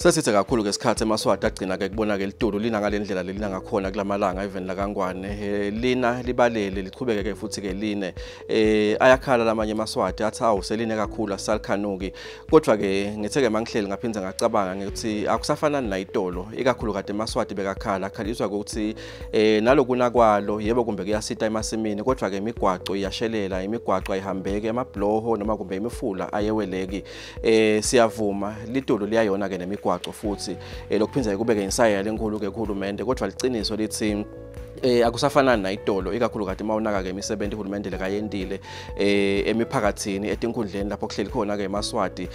Sasithe kakhulu ngesikhathi emaswati agcina ke kubona ke litulu lina ngalendlela lelina ngakhona kulamalanga even la kangwane lina libalele lichubeke ke futhi ke line ayakhala lamanye amaswati athi awu seline kakhulu asalikhanuki kodwa ke ngithe ke mangihleli ngaphinza ngacabanga ngithi akusafanani na itolo ikakhulu kade emaswati bekakhala akhaliswa ukuthi nalokuna kwalo yebo kumbe kuyasita emasimini kodwa ke imigwaqo iyashelela imigwaqo ayihambeke emabloho noma kumbe imifula ayeweleki siyavuma litulu liyayona ke nemigwaqo futhi lokuphinza kubeke insaya lenkulu ke uhulumende kodwa liciniso lithi akusafanani na itolo ikakhulu kade mawunaka ke imisebenzi uhulumende lekayendile emiphakathini etinkundleni lapho kuhleli khona ke emaswati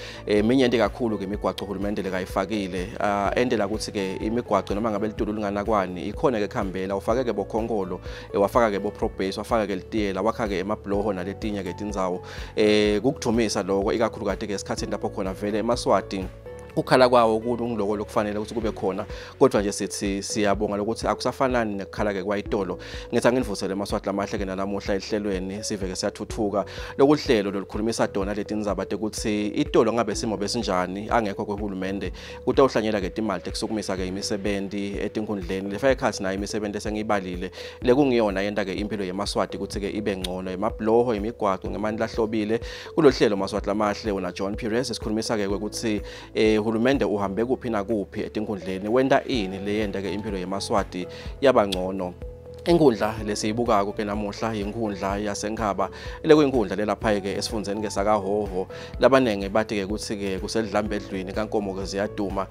minyenti kakhulu ke imigwaqo uhulumende lekayifakile endela ukuthi ke imigwaqo noma ngabe litulu linganakwani ikhona ke khambela ufake ke bokhonkolo wafaka ke boprobase wafaka ke litiyela wakha ke emabloho naletinye ke tindzawo kukudumisa lokho ikakhulu kade ke esikhathini lapho khona vele emaswati ukhala kwawo kulungiloko lokufanele ukuthi kube khona kodwa nje sithi siyabonga lokuthi akusafanani nekukhala ke kwayitolo ngithi angivusele emaswati lamahle ke nalamuhla ehlelweni Sive ke Siyatfutfuka lokuhlelo lolukhulumisa dona leti indzaba ukuthi itolo ngabe simo besinjani angekho kwehulumende kutawuhlanyela ke imali ekusukumisa ke imisebenzi etinkundleni lefaka ekhathi nayo imisebenzi esengibalile lekungiyona yenda ke impilo yemaswati ukuthi ke ibe ngcono emabloho imigwaqo ngemani lahlobile kulohlelo maswati lamahle una John Pires esikhulumisa ke ukuthi uhulumende uhambe kuphi na kuphi etinkundleni wenda ini leyenda ke impilo yemaswati yabangcono inkundla lesiyibukako ke namuhla inkundla yaseNKHABA lekuyinkundla lelapha ke esifundzeni ke sakahoho labanenge bathi ke ukuthi ke kusedlambedlwini kankomo ke ziyaduma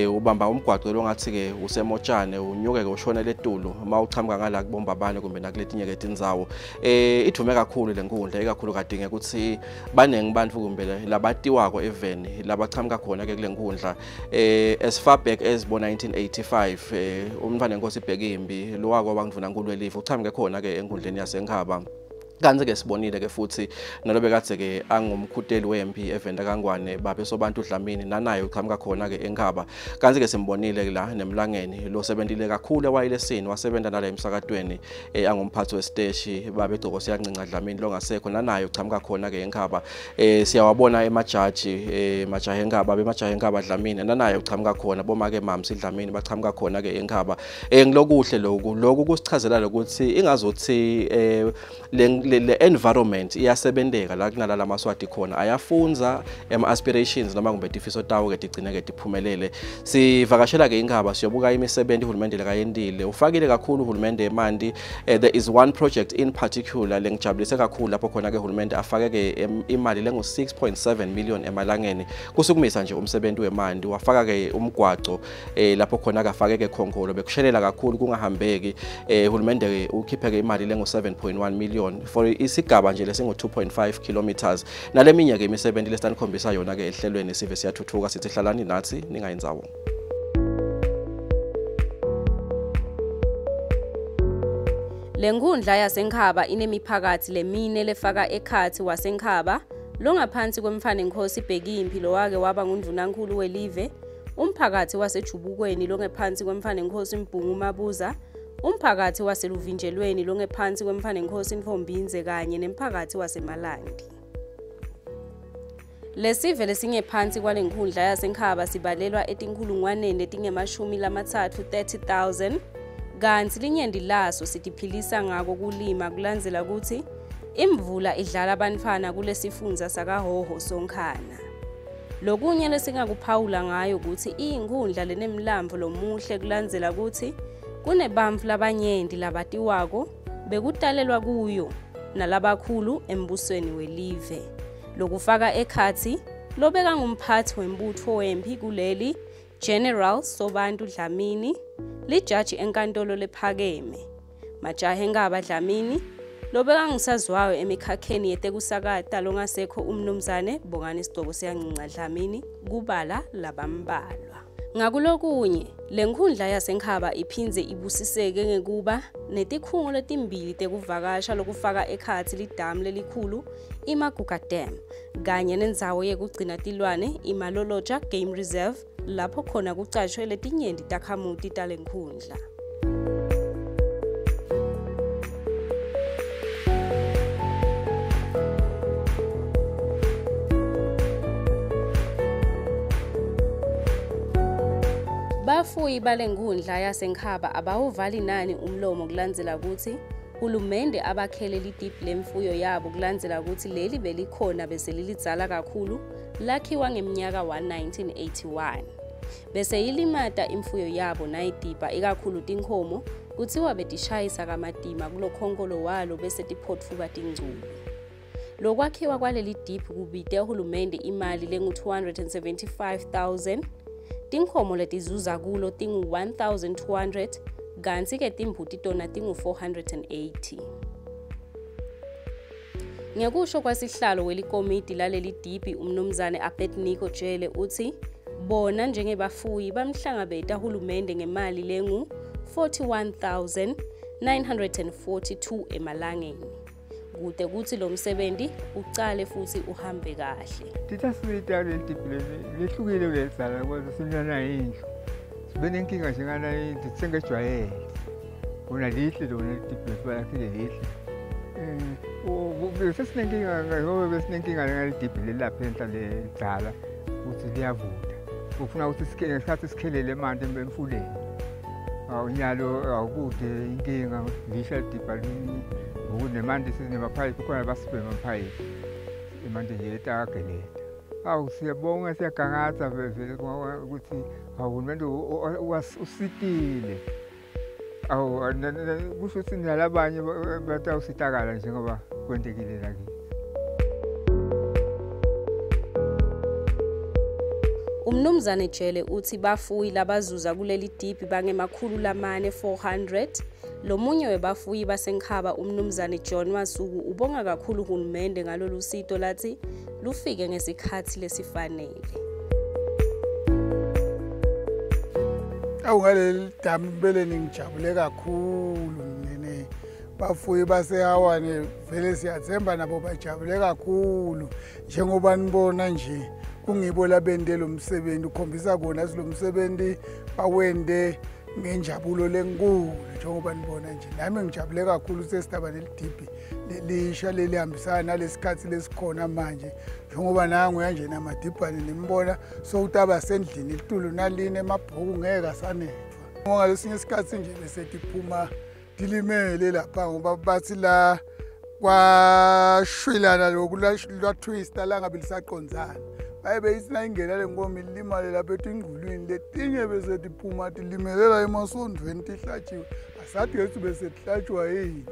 ubamba umgwaqo longathi ke usemotshane unyuke ke ushona letulu mawuchamuka ngala kubomba abane kumbe nakuletinye ke tindzawo ithume kakhulu lenkundla ikakhulu kadinge ukuthi banenge bantu kumbe labatiwako even labachamuka khona ke kulenkundla as far back as 1985 umntwana enkosi ibhekimbi lo wako bangivuna kulwelifu uchamke khona ke enkundleni yaseNKHABA kanze ke sibonile ke futhi nalobe kade ke angumkhuteli wempi evenda kangwane babe sobantu Dlamini nanayo uchamuka khona ke eNKHABA kanze ke simbonile la nemlangeni lo sebentile kakhulu ewayilesini wasebenta nala emsakatweni angumphathi westeshi babe egcoko siyancinca Dlamini longasekho nanayo uchamuka khona ke eNKHABA siyawabona emajaji majaha eNKHABA bemajaha eNKHABA Dlamini nanayo uchamuka khona boma ke mamsi Dlamini bachamuka khona ke eNKHABA ngilokuhle lokhu kusichazela ukuthi ingazothi le environment iyasebendeka la kunalala maswati khona ayafunza aspirations noma kumbe tifiso tawo ke tigcine ke diphumelele sivakashela ke iNKHABA siyobuka imisebenzi uhulumende lekayendile ufakile kakhulu uhulumende eMandi there is one project in particular lengijabulise kakhulu lapho khona ke uhulumende afake ke imali lengo 6.7 million emalangeni kusukumisa nje umsebenzi weMandi wafaka ke umgwaqo lapho khona kafake ke khonkolo bekushelela kakhulu kungahambeki uhulumende ukhiphe ke imali lengo 7.1 million for isigaba nje lesingo 2.5 kilometers naleminya ke imisebenzi lesinikhombisa yona ke ehlelweni Sive Siyatfutfuka sithi hlalani nathi ningayinzawo. Lenkundla yaseNKHABA inemiphakathi lemine lefaka ekhathi waseNKHABA longaphansi kwemfana enkosi ibhekimpi lo wake waba ngundvunankulu welive umphakathi wasejubukweni longephansi kwemfana enkosi Mbhungu Mabuza umphakathi waseluvinjelweni longephansi kwemfana enkosi Mfombinze kanye nemphakathi waseMalandi. Lesive lesingephansi kwalenkundla yaseNKHABA sibalelwa etinkulungwaneni letingemashumi lamathathu 30,000 kanti linyendi laso sitiphilisa ngako kulima kulandzela ukuthi imvula idlala abantfana kulesifunza sakahoho sonkhana. Lokunye lesingakuphawula ngayo ukuthi iyinkundla lenemlambo lomuhle kulandzela ukuthi kunebantfu labanyenti labatiwako bekutalelwa kuyo nalabakhulu embusweni welive lokufaka ekhathi lobeka ngumphathi wembutho wempi kuleli General Sobantu Dlamini lijaji enkantolo lephakeme majaha eNKHABA Dlamini lobeka ngisazwayo emikhakheni yetekusakata longasekho umnumzane Bongani Sigcoko siyancinca Dlamini kubala labambalwa. Ngakulokunye lenkundla yaseNKHABA iphinze ibusiseke ngekuba netikhungo letimbili tekuvakasha lokufaka ekhathi lidamu lelikhulu iMaguga Dam kanye nendzawo yekugcina tilwane iMaloloja Game Reserve lapho khona kucashwe letinyendi takhamuti talenkhundla. Bafuyi balenkhundla yaseNkhaba abawuvali nani umlomo kulandzela ukuthi hulumende abakhele lidiphi lemfuyo yabo kulandzela ukuthi leli belikhona bese lilidzala kakhulu lakhiwa ngeminyaka 1981 bese yilimata imfuyo yabo nayidipha ikakhulu tinkhomo kuthiwa betishayisa kamadima kulokhonkolo walo bese tiphotfuka tingculo. Lokwakhiwa kwaleli diphi kubite uhulumende imali lengu-275,000, tinkhomo letizuza kulo tingu-1,200 kanti ke timbuti tona tingu-480. Ngekusho kwasihlalo welikomiti laleli diphi umnumzane Abednego Jele uthi bona njengebafuyi bamhlangabeta hulumende ngemali lengu-41,942 emalangeni. Kude kuthi lo msebenzi ucale futhi uhambe kahle. Titha sita le diphi lehlukile kulezala ngoba sinana indlu. Sibe nenkinga njengana indlu sengejwayele. Bona lihle lona diphi sibakhile lihle. Sesinenkinga ngoba besinenkinga ngale diphi lelapha enhla ledzala ukuthi liyavuda. Ufuna ukuthi sikhele ngesikhathi sikhelele emanti emfuleni. Awunyalo awukude inkinga lisha diphi ngokuthi nemanti sizinemaphayiphi khona basiphe amaphayiphi emanti nje etageleta. Siyabonga siyagangatha vele ukuthi uhulumende usitile. Kusho ukuthi nalabanye batawusitakala njengoba kwentekile la kithi. Umnumzane Jele uthi bafuyi labazuza kuleli diphi bangemakhulu lamane 400. Lomunye webafuyi baseNkhaba umnumzane John Masuku ubonga kakhulu uhulumende ngalolu sito lathi lufike ngesikhathi lesifanele. Awungaleli damu bele ngijabule kakhulu nene bafuyi baseHawane vele siyathemba nabo bajabule kakhulu njengoba nibona nje kungibo labendelo umsebenzi ukhombisa kona silo msebenzi bawende ngenjabulo lenkulu njengoba nibona nje nami ngijabule kakhulu sesitaba nelidiphi lelisha lelihambisana nalesikhathi lesikhona manje njengoba nangu kanje namadibhane nimbona so utaba sendlini ilitulo naline emabhuku ngeke asanethwa ngoba ngalesinye isikhathi nje bese tiphuma dilimele lapha ngoba bathi la kwashwilana lokulwa twist la ngabe lisaqondzana bayibe isina ingena lenkomo ilimale lapha etingqulwini letinye bese tiphuma tilimelela emasondweni tihlatshiwe asathi yesu bese tihlachwa yini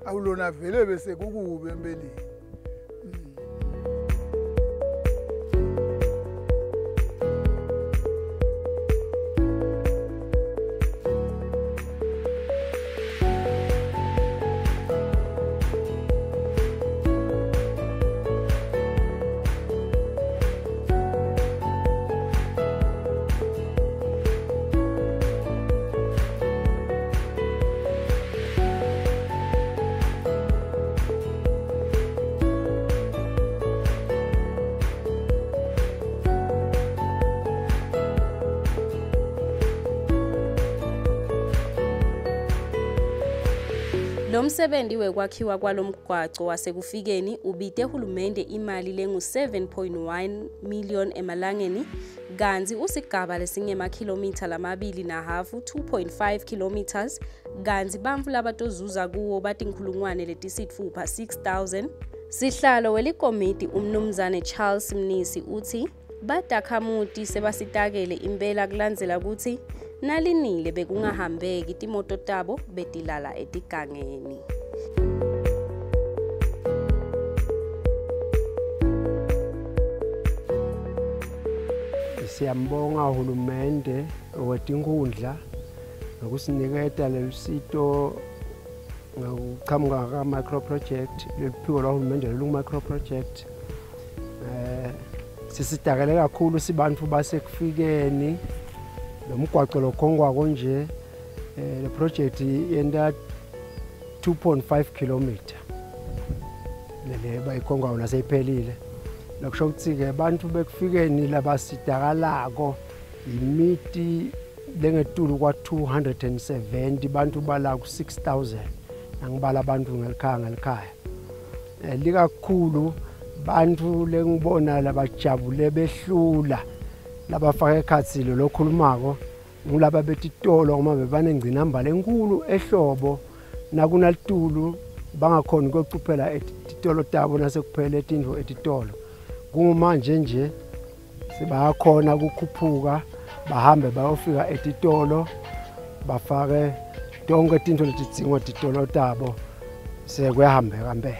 awulona vele bese kukube empeleni. Lo msebenzi wekwakhiwa kwalomgwaco wasekufikeni ubite uhulumende imali lengu-7.1 million emalangeni kanti usigaba lesingemakhilomitha lamabili nahafu 2.5 kilometers kanti bantfu labatozuza kuwo batinkhulungwane letisitfupha 6,000. Sihlalo welikomiti umnumzane Charles Mnisi uthi batakhamuti sebasitakele impela kulandzela ukuthi nalinile bekungahambeki timoto tabo betilala etigangeni. Siyambonga uhulumende wetinkhundla ngokusiniketa lelusito ngokuqhamuka ka-micro project lephiko lwahulumende lelu-micro project. Sisitakele kakhulu sibantfu basekufikeni nomgwaco lokhongwako nje le project yenda 2.5 kilometer lele bayikhongwayo naseyiphelile lokusho ukuthi ke abantu bekufikeni labasitakalako imiti lengetulu kwa 270 bantu bala ku 6,000 angibala abantu ngelikhaya likakhulu bantu lengibona labajabule behlula labafaka ekhathilo lokhulumako ngulaba betitolo ngoba bebanengcinamba lenkulu ehlobo nakunalitulu bangakhona ukucuphela etitolo tabo nasekuphela etindlu etitolo. Kumanje nje sibakhona ukukhuphuka bahambe bayofika etitolo bafake tonke tintfo letidzingo titolo tabo sekuyahambeka mpela.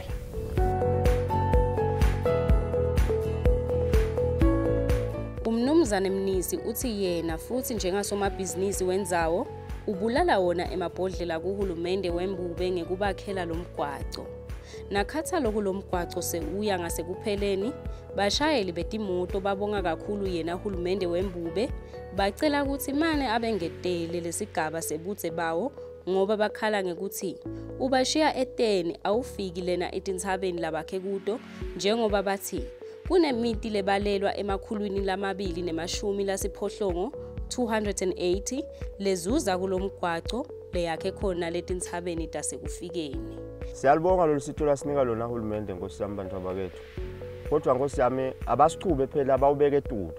Umnumzane Mnisi uthi yena futhi njengasomabhizinisi wendzawo ubulala wona emabhodlela kuhulumende wembube ngekubakhela lomgwaco. Nakhatha lokho lomgwaco seuya ngasekupheleni, bashayeli betimoto babonga kakhulu yena uhulumende wembube, bacela ukuthi mane abengetele lesigaba sebuthe bawo ngoba bakhala ngekuthi ubashiya eteni awufiki lena etintshabeni labakhe kuto njengoba bathi kunemiti lebalelwa emakhulwini lamabili nemashumi lasiphohlongo 280 lezuza kulomgwaco leyakhe khona letintshabeni tasekufikeni. Siyalibonga lolu sitho lasinika lona uhulumende Nkosi yami bantu abakethu. Kodwa Nkosi yami abasichube phela abawubeke etulo.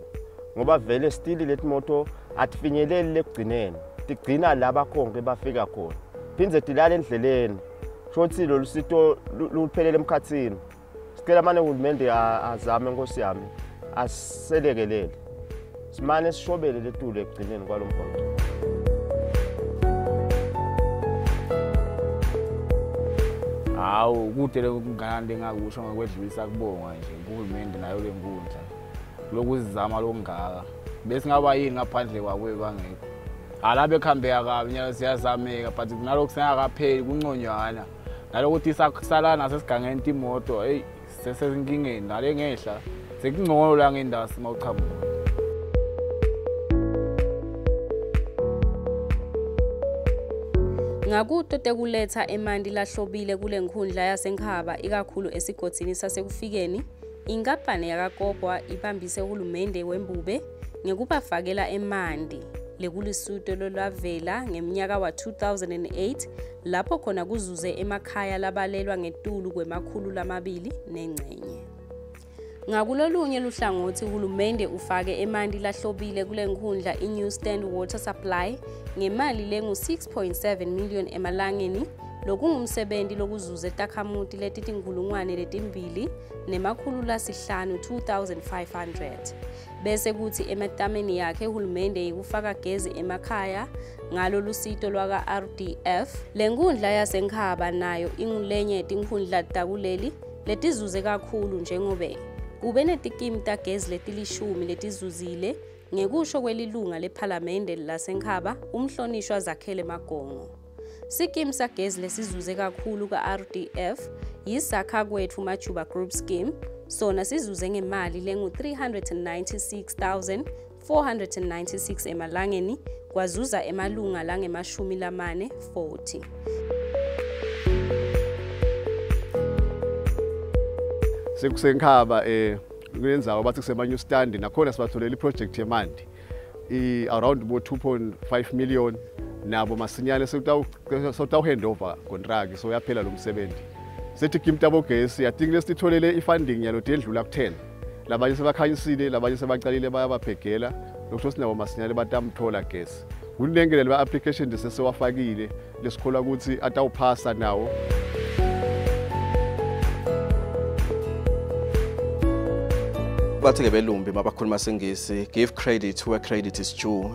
Ngoba vele still letimoto atfinyeleli lekugcineni. Tigcina laba konke bafika khona. Phindze tilale endleleni. Shothi lolu sitho luphelele emkhatsini. Sicela manje uhulumende azame Nkosi yami aselekelele. Simane sishobele letulo ekugcineni kwalomgwaqo. Hawu kude lokungana lengakusho ngokwedlulisa kubonga nje uhulumende nayo lenkundla lokuzizama lokungaka bese ngaba yini ngaphandle kwakwe bangekho ala bekhambeka kabi nyalo siyazameka but nalokho sengakapheli kunconywana nalokuthi sakusala nasesigangeni imoto hey sesezinkingeni nale ngehla sekungcono la ngendawo simawuchamuka. Ngakuto tekuletha emanti lahlobile kule nkhundla yasenkhaba ikakhulu esigodini sasekufikeni, inkampani yakakopwa ibambise uhulumende wembube ngekubafakela emanti lekulisuto lolwavela ngeminyaka wa 2008 lapho khona kuzuze emakhaya labalelwa ngetulu kwemakhulu lamabili nengcenye. Ngakulolunye luhlangothi uhulumende ufake emanti lahlobile kule nkhundla i-New Stand Water Supply ngemali lengu 6.7 million emalangeni lokungumsebenzi lokuzuza etakhamuti letitinkulungwane letimbili nemakhulu lasihlanu 2500 bese kuthi ematameni yakhe uhulumende yikufaka gezi emakhaya ngalo lusito lwaka RDF. Le nkhundla yasenkhaba nayo ingulenye yetinkhundla takuleli letizuze kakhulu njengobe kube netikimu tagezi letilishumi letizuzile ngekusho kwelilunga lephalamende lasenkhaba umhlonishwa Zakhele Magongo. Sikimu sagezi lesizuze kakhulu ka-RDF yisakha kwethu Majuba Group Scheme, sona sizuze ngemali lengu 396,496 emalangeni kwazuza emalunga langemashumi lamane 40. Sekusenkhaba kulenzawo bathi kusema-New Stand nakhona sibatholela iproject yemanti around 2.5 million nabo masinyane sotawuhandover contract so yaphela lo msebenzi. Sethi kimtabo gesi yathi lesitholele ifunding yalo edlula ku10 labanye sebakhanyisile labanye sebaqalile bayabaphegela lokho sinabo masinyane batamthola gesi. Kunengele laba application desesewafakile lesikhola ukuthi atawuphasa nawo. Bathi-ke belumbi mabakhuluma singisi give credit where credit is due.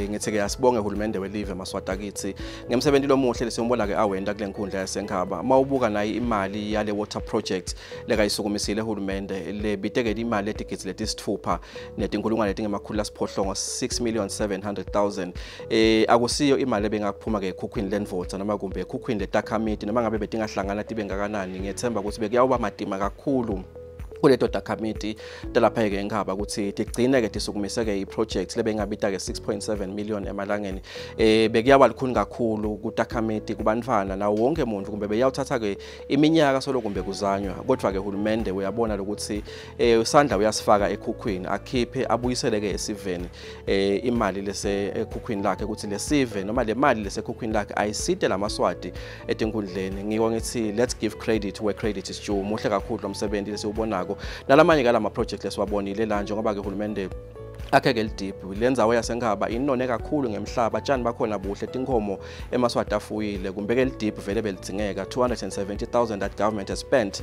Ngithi-ke asibonge uhulumende welive Maswatakithi ngemsebenzi lomuhle lesiyombona-ke awenda kule nkhundla yasenkhaba. Mawubuka nayo imali yale water project lekayisukumisile uhulumende lebiteke imali etigidzi letisithupha netinkulungwane letingemakhulu lasiphohlongo 6,700,000. Akusiyo imali ebengakuphuma-ke ekhukhwini lendvodza noma kumbe ekhukhwini letakhamiti noma ngabe betingahlangana tibe ngakanani. Ngiyethemba ukuthi bekuyawuba madima kakhulu kuleto takhamiti talapha-ke enkhaba ukuthi tigcine-ke tisukumise-ke i-project lebengabita-ke 6.7 million emalangeni. Bekuyaba likhuni kakhulu kutakhamiti kubantfwana nawo wonke muntu kumbe beyawuthatha-ke iminyaka solo kumbe kuzanywa, kodwa-ke uhulumende uyabona lokuthi usandla uyasifaka ekhukhwini akhiphe abuyisele-ke esiveni imali lese ekhukhwini lakhe ukuthi lesive noma le mali lesekhukhwini lakhe ayiside lamaswati etinkhundleni. Ngiko ngithi let's give credit where credit is due. Muhle kakhulu lo msebenzi lesiwubonako nalamanye kala ma project lesiwabonile la njengoba-ke uhulumende akheke lidiphu lenzawo yaseNkhaba inone kakhulu ngemhlaba tshani bakhona buhle tinkomo eMaswati afuyile kumbeke lidiphu vele belidingeka 270,000 that government has spent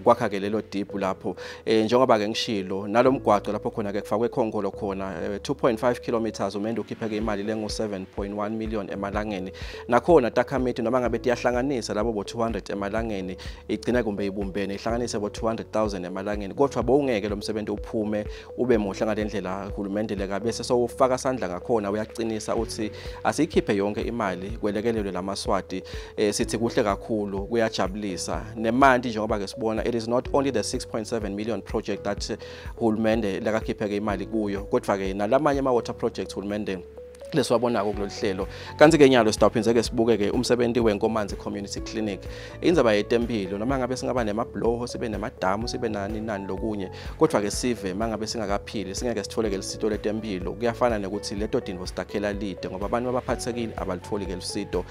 kwakhake lelo diphu lapho njengoba ke ngishilo nalomgwaqo lapho khona ke kufakwe ekhongolo khona 2.5 kilometers umende ukhipheke imali lengu 7.1 million emalangeni nakhona takhamiti noma ngabe tiyahlanganisa labo bo 200 emalangeni igcina kumbe ibumbene ihlanganise bo 200,000 emalangeni kodwa bowungeke lo msebenzi uphume ube muhle ndlela uhulumende leka bese sowufaka sandla ngakhona uyacinisa uthi asikhiphe yonke imali kwelekelelwe lamaswati sithi kuhle kakhulu kuyajabulisa nemandi njengoba ke sibona it is not only the 6.7 million project that uhulumende leka khipheke imali kuyo kodwa ke nalamanye ama water projects uhulumende leswabonako kulolu hlelo kanti ke nyalo sitawuphinze ke sibuke ke umsebenzi weNkomanzi Community Clinic indzaba yetempilo noma ngabe singaba nemabloho sibe nemadamu sibe nani lokunye kodwa ke Sive mangabe singakaphili singeke sithole ke lisito letempilo kuyafana nokuthi leto dinvo sitakhela lide ngoba abantu abaphathekile abalitholi ke lisito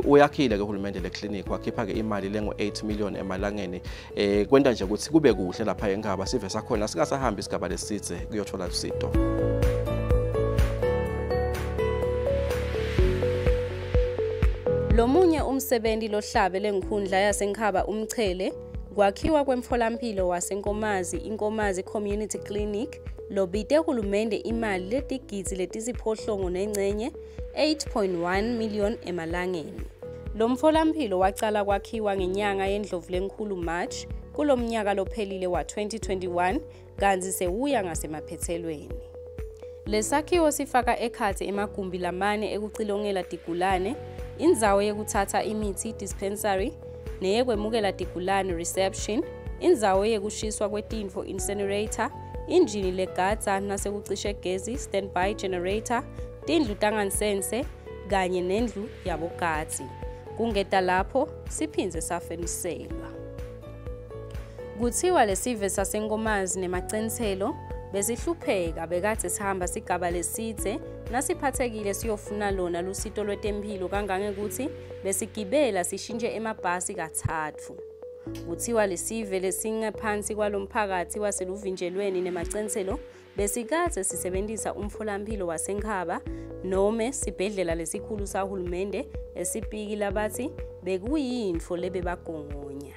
uyakhile ke uhulumende le clinic wakhipha ke imali lengo 8 million emalangeni kwenta nje ukuthi kube kuhle lapha eNkhaba Sive sakhona singasahambi isigaba lesithe kuyothola lisito. Lomunye umsebenzi lohlabe lenkhundla yaseNkhaba umchele kwakhiwa kwemtholampilo waseNkomazi iNkomazi Community Clinic lobite uhulumende imali letigidzi letisiphohlongo nengcenye 8.1 million emalangeni. Lo mtholampilo waqala kwakhiwa ngenyanga yeNdlovulenkhulu March kulomnyaka lophelile wa 2021 kanzi sewuya ngasemaphethelweni. Lesakhiwo sifaka ekhathi emagumbi lamane ekucilongela tigulane indzawo yekuthatha imithi dispensary neyekwemukela tigulane reception indzawo yekushiswa kwetintfo incinerator injini legadza nasekucishe gezi standby generator tindlu tangansense kanye nendlu yabogadi kungeta lapho siphinze safeniselwa kuthiwa lesive saseNkomazi nemacenselo besihlupheka bekade sihamba sigaba lesithe nasiphathekile siyofuna lona lusito lwetempilo kangangekuthi besigibela sishintshe emabhasi kathathu kuthiwa lesive lesingaphansi kwalomphakathi waseluvinjelweni nemacenselo besikade sisebenzisa umtholampilo waseNkhaba noma sibhedlela lesikhulu sahulumende esipiki labathi bekuyintfo lebebagongonya.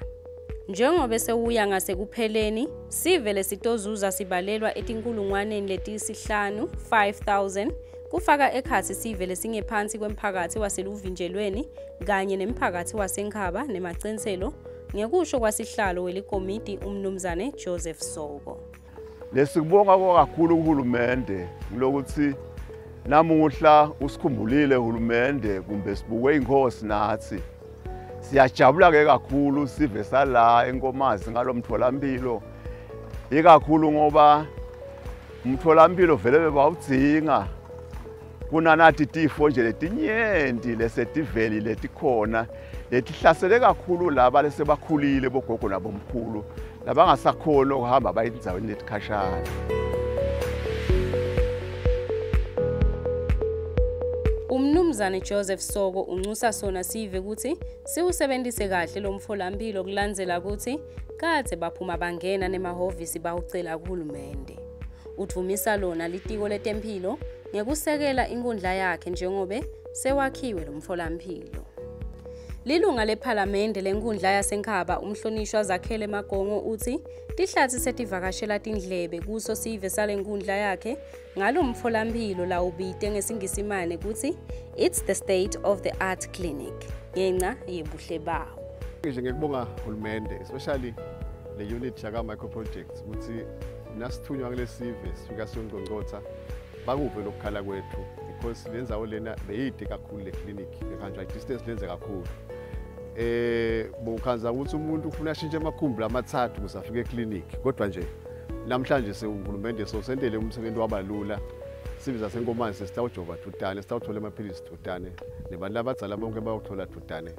Njengoba sewuya ngasekupheleni Sive lesitozuza sibalelwa etinkulungwaneni letisihlanu 5000 kufaka ekhathi Sive lesingephansi kwemphakathi waseluvinjelweni kanye nemphakathi waseNkhaba nemacenselo ngekusho kwasihlalo welikomiti umnumzane Joseph Soko. Lesikubonga kakhulu uhulumende lokuthi namuhla usikhumbulile uhulumende kumbe sibuke inkosi nathi siyajabula ke kakhulu Sive sala eNkomazi ngalomtholampilo ikakhulu ngoba umtholampilo vele bebawudzinga kunanathi tifo nje letinyenti lesetiveli letikhona letihlasele kakhulu laba lesebakhulile bogogo nabomkhulu labangasakhona ukuhamba bayindzaweni letikhashana. Umnumzane Joseph Soko uncusa sona Sive ukuthi siwusebenzise kahle lo mtholampilo kulandzela ukuthi kade baphuma bangena nemahovisi bawucela kuhulumende. Uthumisa lona litiko letempilo ngekusekela inkundla yakhe njengobe sewakhiwe lo mtholampilo. Lilunga lePhalamende lenkundla yaseNkhaba umhlonishwa Zakhele Magongo uthi tihlathi setivakashela tindlebe kuso Sive salenkundla yakhe ngalo mtholampilo la ubite ngesingisimane kuthi it's the state of the art clinic ngenxa yebuhle bawo. Nje ngikubonga uhulumende especially le unit yaka micro projects ukuthi nasithunywa ngale Sive sifika siyongqongqotha bakuve lokukhala kwethu because lenzawo lena beyide kakhulu le clinic bekanjwa distance lenze kakhulu bukhanza ukuthi umuntu ufuna ashintshe amakhumbi amathathu kusafika eclinic kodwa nje namhlanje sehulumende sosendele umsebenzi wabalula Sive saseNkomazi sesitawujova thutane sitawuthola amaphilisi thutane nebantu abadzala bonke bayothola thutane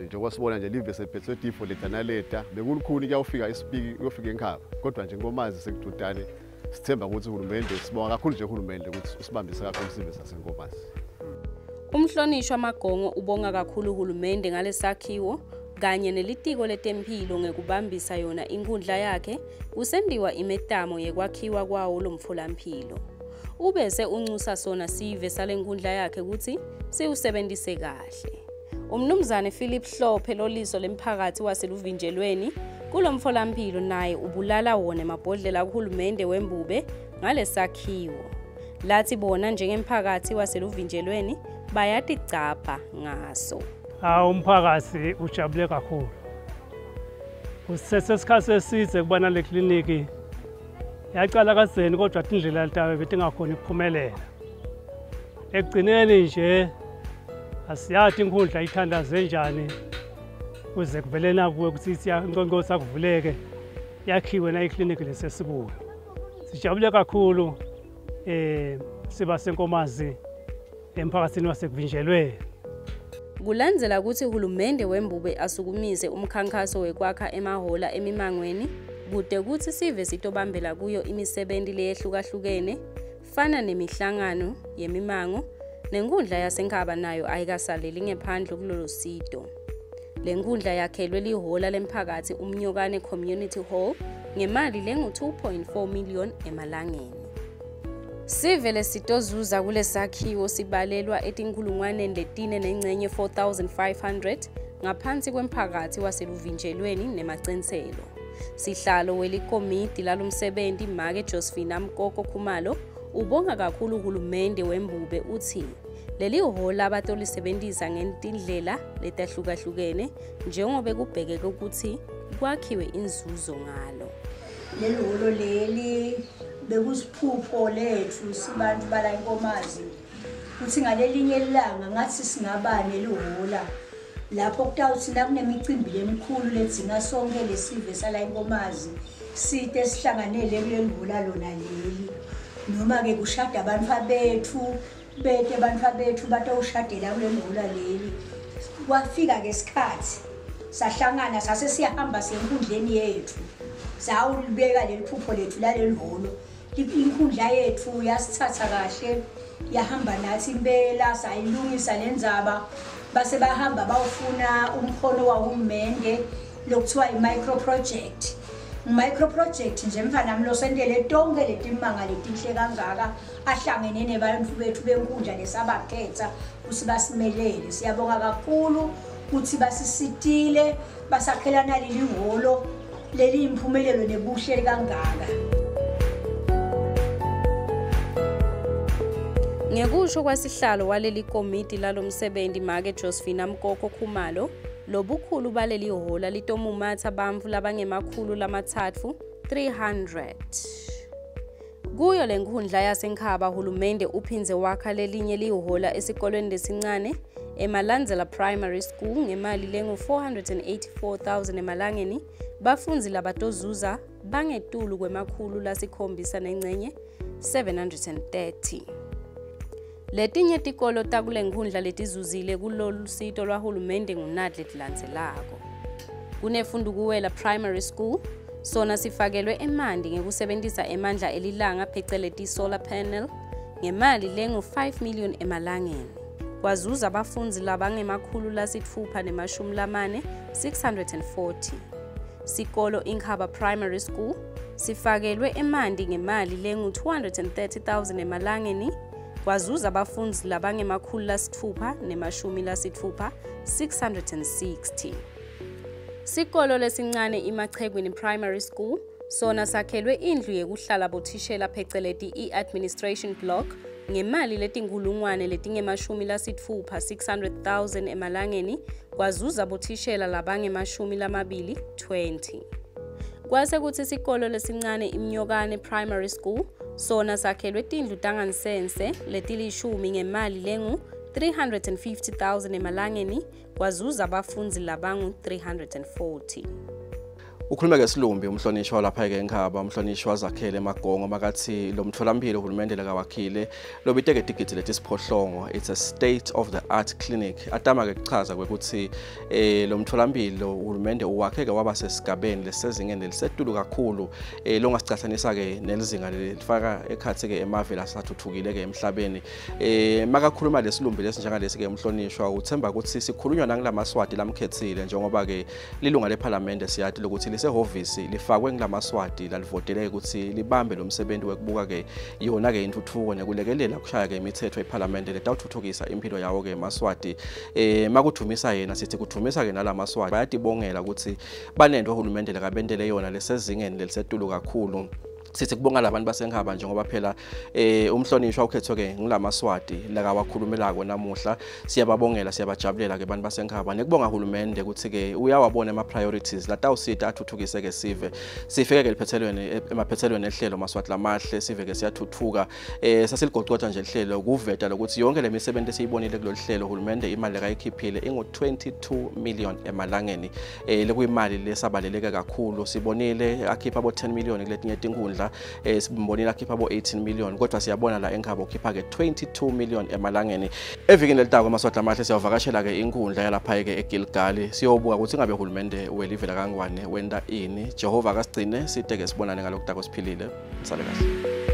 njengoba sibona nje live sephethwe tifo letanaleta bekulukhuni kuyawufika isipiki uyofika eNkhaba kodwa nje Nkomazi sekuthutane sithemba ukuthi uhulumende sibonga kakhulu nje uhulumende ukuthi usibambise kakhulu Sive saseNkomazi. Umhlonishwa Magongo ubonga kakhulu uhulumende ngalesakhiwo kanye nelitiko letempilo ngekubambisa yona inkundla yakhe kusendiwa imetamo yekwakhiwa kwawo lomtholampilo. Ubese uncusa sona Sive salenkundla yakhe ukuthi siwusebenzise kahle. Umnumzane Philip Hlophe loliso lemphakathi waseluvinjelweni kulomtholampilo naye ubulala wona emabhodlela kuhulumende wembube ngalesakhiwo. Lathi bona njengemphakathi waseluvinjelweni bayaticapha ngaso. Umphakathi ujabule kakhulu. Kusesesikhathi eside kubona le kliniki yaqala kazeni kodwa indlela litabe betingakhona ukuphumelela. Ekugcineni nje asiyathi inkundla ithandaze njani kuze kuvelena kuwe ukuthi inkongqosi akuvuleke yakhiwe na ikliniki lesesikuyo. Sijabule kakhulu siba senkomazi emphakathini wasekuvinjelweni. Kulandzela ukuthi uhulumende wembube asukumise umkhankaso wekwakha emahola emimangweni kude kuthi Sive sitobambela kuyo imisebenzi leyehlukahlukene fana nemihlangano yemimango nenkundla yaseNkhaba nayo ayikasaleli ngephandle kulolu sito. Le nkundla yakhelwe lihola lemphakathi umnyokane Community Hall ngemali lengu-2.4 million emalangeni. Sive lesitozuza kulesakhiwo sibalelwa etinkulungwaneni letine nengcenye 4,500 ngaphansi kwemphakathi waseluvinjelweni nemacenselo. Sihlalo welikomidi lalomsebenzi Make Josephine Mkoko Khumalo ubonga kakhulu uhulumende wembube uthi leli hola abatolisebenzisa ngentindlela letahlukahlukene njengoba kubhekeke ukuthi kwakhiwe inzuzo ngalo. Leli holo leli bekusiphupho lethu sibantu bala inkomazi kuthi ngalelinye ilanga ngathi singabane lihola lapho kutawuthi nakunemicimbi lemkhulu ledzinga sonke leSive sala inkomazi site sihlanganele kuleli hola lona leli noma ke kushada abantu bethu bete abantu bethu batawushadela kuleli hola leli. Kwafika ke isikhathi sahlangana sase siyahamba senkundleni yethu sawulibeka leli phupho lethu laleli holo. Inkundla yethu yasithatha kahle yahamba nathi impela sayilungisa lenzaba base bahamba bawufuna umkhono wahulumende lokuthiwa i-micro project nje mfana nami losendele tonke letimanga letinhle kangaka ahlangene nebantu bethu benkundla lesabakhetha ukuthi basimelele. Siyabonga kakhulu ukuthi basisitile basakhelana leli holo leli imphumelelo nebuhle kangaka. Ngekusho kwasihlalo waleli komiti lalomsebenzi Make Josephine Mkoko Khumalo lobukhulu baleli hola litomumatha bamvu labangemakhulu lamathathu 300. Kuyo lenkundla yaseNkhaba uhulumende uphinze wakha lelinye lihola esikolweni lesincane eMalandzela Primary School ngemali lengu-484,000 emalangeni bafunzi labatozuza bangetulu kwemakhulu lasikhombisa nengcenye 730. Letinye tikolo takule nkhundla letizuzile kulolu sito lwahulumende ngunadle tilandzelako. Kunefundukuwela Primary School sona sifakelwe emanti ngekusebenzisa emandla elilanga pheceleti solar panel ngemali lengu-5 million emalangeni. Kwazuza abafunzi labangemakhulu lasitfupha nemashumi lamane 640. Sikolo INKHABA Primary School sifakelwe emanti ngemali lengu-230,000 emalangeni. Kwazuza abafunzi labangemakhulu lasitfupha nemashumi lasitfupha 660. Sikolo lesincane iMachegweni Primary School sona sakhelwe indlu yekuhlala bothishela pheceleti i-administration block ngemali letinkulungwane letingemashumi lasitfupha 600,000 emalangeni. Kwazuza bothishela labangemashumi lamabili 20. Kwase kuthi isikolo lesincane iMnyokane Primary School sona sakhelwe tindlu tangansense letilishumi ngemali lengu-350,000 emalangeni. Kwazuza abafunzi labangu-340. Ukhuluma ke Silumbi umhlonishwa lapha ke eNkhaba umhlonishwa zakhele emagongo makathi lo mtholampilo uhulumende lakawakhile lobiteke idigidi lethi siphohlongo. It's a state of the art clinic. Atama ke kuchaza ukuthi lo mtholampilo uhulumende uwakheke waba sesigabeni lesezingeni elisetulu kakhulu longasicathanisa ke nelizinga lifaka ekhathi ke emavela asathuthukile ke emhlabeni. Makakhuluma lesilumbi lesinjengalesi ke umhlonishwa uthemba ukuthi sikhulunywa nanglamaswati lamkhethile njengoba ke lilunga leParliament siyathi lokuthi lisehhovisi lifakwe nglamaswati lalivotele ukuthi libambe lo msebenzi wekubuka ke yona ke intuthuko nekulekelela kushaya ke imithetho eParliament letawuthuthukisa impilo yawo ke emaswati. Makuthumisa yena sithi kuthumisa ke nalamaswati bayadibongela ukuthi banento uhulumende lekabendele yona lesezingeni lelisetulu kakhulu. Sithi kubonga labantu baseNkhaba njengoba phela umhlonishwa ukhethwe ke nglamaswati lakawakhulumelako namuhla. Siyababongela siyabajabulela ke abantu baseNkhaba nekubonga uhulumende ukuthi ke uyawabona ama priorities latawusita athuthukise ke Sive. Sifike ke liphethelweni emaphethelweni ehlelo maswati lamahle Sive ke siyathuthuka. Sasiligoqotha nje ihlelo kuveta lokuthi yonke lemisebenzi esiyibonile kulolu hlelo uhulumende imali ekayikhiphile ingo-22 million emalangeni. Lekuyimali lesabaleleke kakhulu. Sibonile akhipha abo 10 million kuletinye inkundla. Simbonile akhipha abo 18 million kodwa siyabona la eNkhaba ukhipha ke 22 million emalangeni. Evikini letako maswati lamahle siyavakashela ke inkundla yalapha ke eGilgali siyobuka ukuthi ngabe uhulumende welivela kangwane wenda ini. Jehova akasigcine side ke sibonane ngalokudako siphilile. Sale kahle.